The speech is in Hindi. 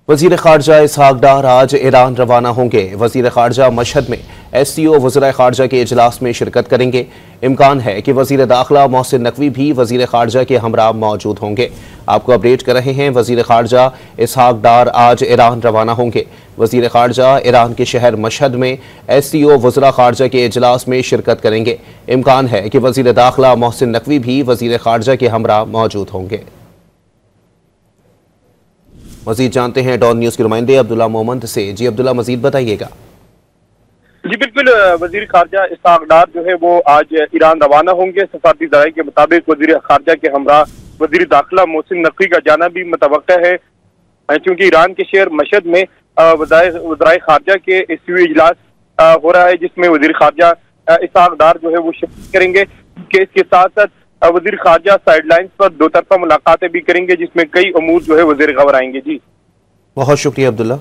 वज़ीर ख़ारजा इसहाक डार आज ईरान रवाना होंगे। वज़ीर ख़ारजा मशहद में SCO वज़ीर ख़ारजा के इजलास में शिरकत करेंगे। इम्कान है कि वज़ीर दाखिला मोहसिन नकवी भी वज़ीर ख़ारजा के हमरा मौजूद होंगे। आपको अपडेट कर रहे हैं, वज़ीर ख़ारजा इसहाक डार आज ईरान रवाना होंगे। वज़ीर ख़ारजा ईरान के शहर मशहद में SCO वज़ीर ख़ारजा के इजलास में शिरकत करेंगे। इम्कान है कि वज़ीर दाखिला मोहसिन नकवी भी वज़ीर ख़ारजा के हमरा मौजूद होंगे। मजीद जानते हैं डॉन न्यूज़ के नुमाइंदे अब्दुल्ला मोहम्मद से। जी अब्दुल्ला, मजीद बताइएगा। जी बिल्कुल, वजीर खारजा इसहाक डार जो है वो आज ईरान रवाना होंगे। सफारती ज़राए के मुताबिक वजीर खारजा के हमरा वजीर दाखिला मोहसिन नकवी का जाना भी मुतवक्का है, क्योंकि ईरान के शहर मशहद में वज़राए खारजा के SCO इजलास हो रहा है, जिसमें वजीर खारजा इसहाक डार जो है वो शिरकत करेंगे। इसके साथ साथ वजीर खारजा साइडलाइंस पर दो तरफा मुलाकातें भी करेंगे, जिसमें कई अमूर जो है वो ज़ेर गौर आएंगे। जी बहुत शुक्रिया अब्दुल्ला।